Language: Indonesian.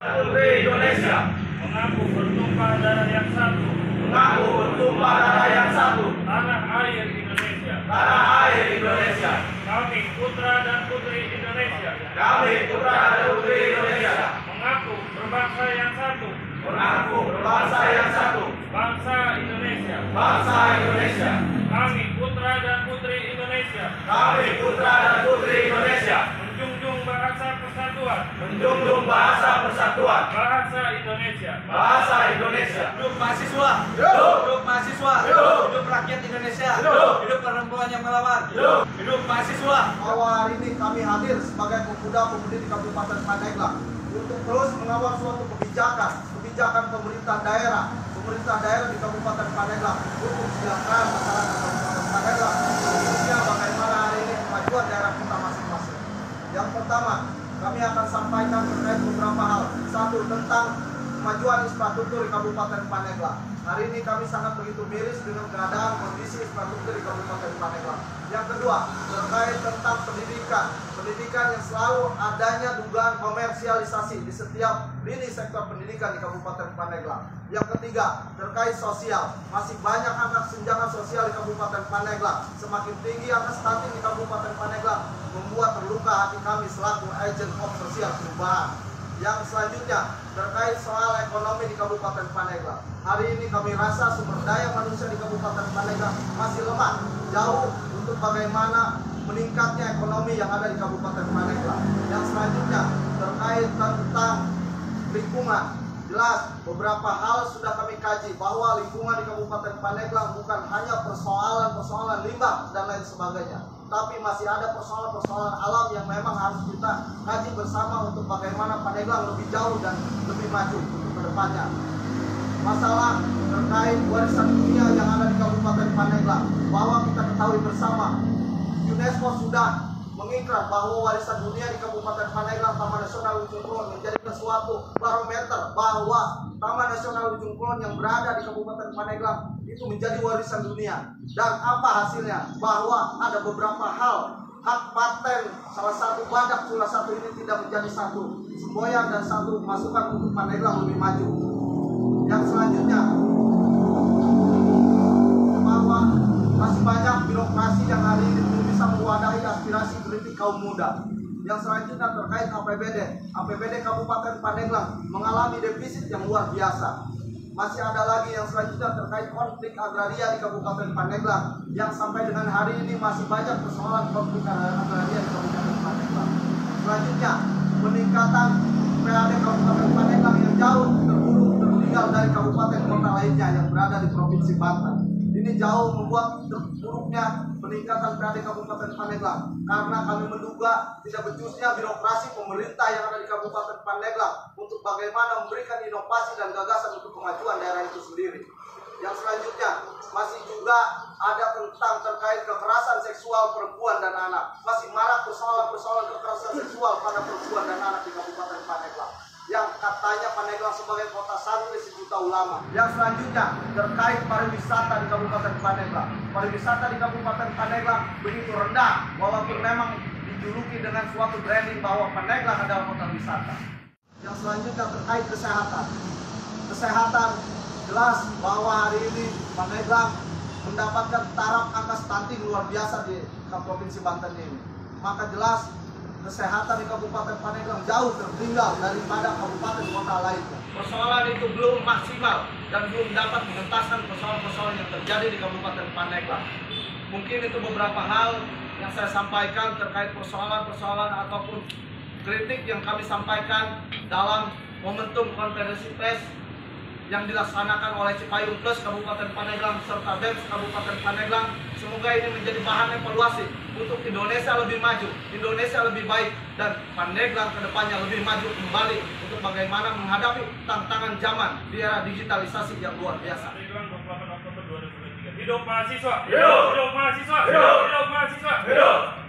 Putri Indonesia mengaku bertumpah darah yang satu, mengaku bertumpah darah yang satu, tanah air Indonesia. tanah air Indonesia. Kami putra dan putri Indonesia Kami putra dan putri Indonesia mengaku berbangsa yang satu, mengaku berbangsa yang satu, bangsa Indonesia. bangsa Indonesia. Kami putra dan putri Indonesia Kami putra dan putri Indonesia menjunjung bahasa persatuan, menjunjung bahasa persatuan, bahasa Indonesia. bahasa Indonesia. Hidup mahasiswa, Hidup! hidup mahasiswa, Hidup! hidup rakyat Indonesia, Hidup! hidup perempuan yang melawan, Hidup! hidup mahasiswa. Bahwa hari ini kami hadir sebagai pemuda-pemudi di Kabupaten Pandeglang untuk terus mengawal suatu kebijakan pemerintah daerah di Kabupaten Pandeglang untuk kesejahteraan masyarakat Kabupaten Pandeglang, khususnya bagaimana hari ini kemajuan daerah kita masing-masing. Yang pertama, kami akan sampaikan terkait beberapa hal. Satu, tentang kemajuan infrastruktur di Kabupaten Pandeglang. Hari ini kami sangat begitu miris dengan keadaan kondisi infrastruktur di Kabupaten Pandeglang. Yang kedua, terkait tentang pendidikan yang selalu adanya dugaan komersialisasi di setiap lini sektor pendidikan di Kabupaten Pandeglang. Yang ketiga, terkait sosial, masih banyak angka kesenjangan sosial di Kabupaten Pandeglang. Semakin tinggi angka stunting di Kabupaten Pandeglang membuat terluka hati kami selaku agent of sosial perubahan. Yang selanjutnya terkait soal ekonomi di Kabupaten Pandeglang. Hari ini kami rasa sumber daya manusia di Kabupaten Pandeglang masih lemah, jauh untuk bagaimana meningkatnya ekonomi yang ada di Kabupaten Pandeglang. Yang selanjutnya terkait tentang lingkungan. Jelas beberapa hal sudah kami kaji bahwa lingkungan di Kabupaten Pandeglang bukan hanya persoalan limbah dan lain sebagainya, tapi masih ada persoalan alam yang memang harus kita kaji bersama untuk bagaimana Pandeglang lebih jauh dan lebih maju ke depannya. Masalah terkait warisan dunia yang ada di Kabupaten Pandeglang, bahwa kita ketahui bersama UNESCO sudah mengikrar bahwa warisan dunia di Kabupaten Pandeglang Taman Nasional Ujung Kulon menjadi suatu barometer bahwa Taman Nasional Ujung Kulon yang berada di Kabupaten Pandeglang itu menjadi warisan dunia. Dan apa hasilnya? Bahwa ada beberapa hal, hak paten salah satu badak salah satu ini tidak menjadi satu semboyan dan satu masukan untuk Pandeglang lebih maju. Yang selanjutnya, bahwa masih banyak birokrasi yang hari ini belum bisa mewadahi aspirasi politik kaum muda. Yang selanjutnya terkait APBD Kabupaten Pandeglang mengalami defisit yang luar biasa. Masih ada lagi yang selanjutnya terkait konflik agraria di Kabupaten Pandeglang, yang sampai dengan hari ini masih banyak persoalan konflik agraria di Kabupaten Pandeglang. Selanjutnya, peningkatan PAD Kabupaten Pandeglang yang jauh tertinggal dari kabupaten kota lainnya yang berada di Provinsi Banten. Ini jauh membuat terpuruknya peningkatan PAD Kabupaten Pandeglang, karena kami menduga tidak becusnya birokrasi pemerintah yang ada di Kabupaten Pandeglang untuk bagaimana memberikan inovasi dan gagasan untuk kemajuan daerah itu sendiri. Yang selanjutnya masih juga ada tentang terkait kekerasan seksual perempuan dan anak. Masih marak persoalan kekerasan seksual pada perempuan dan anak di Kabupaten Pandeglang, yang katanya Pandeglang sebagai kota santri sejuta ulama. Yang selanjutnya terkait pariwisata di Kabupaten Pandeglang. Pariwisata di Kabupaten Pandeglang begitu rendah, walaupun memang dijuluki dengan suatu branding bahwa Pandeglang adalah kota wisata. Yang selanjutnya terkait kesehatan, jelas bahwa hari ini Pandeglang mendapatkan taraf angka stunting luar biasa di Provinsi Banten ini. Maka jelas kesehatan di Kabupaten Pandeglang jauh tertinggal daripada kabupaten kota lainnya. Persoalan itu belum maksimal dan belum dapat mengentaskan persoalan-persoalan yang terjadi di Kabupaten Pandeglang. Mungkin itu beberapa hal yang saya sampaikan terkait persoalan-persoalan ataupun kritik yang kami sampaikan dalam momentum konferensi pers yang dilaksanakan oleh Cipayung Plus Kabupaten Pandeglang serta BEMS Kabupaten Pandeglang. Semoga ini menjadi bahan evaluasi untuk Indonesia lebih maju, Indonesia lebih baik, dan Pandeglang kedepannya lebih maju kembali untuk bagaimana menghadapi tantangan zaman di era digitalisasi yang luar biasa. Hidup mahasiswa! Hidup! Hidup mahasiswa! Hidup! Hidup mahasiswa! Hidup! Hidup mahasiswa! Hidup!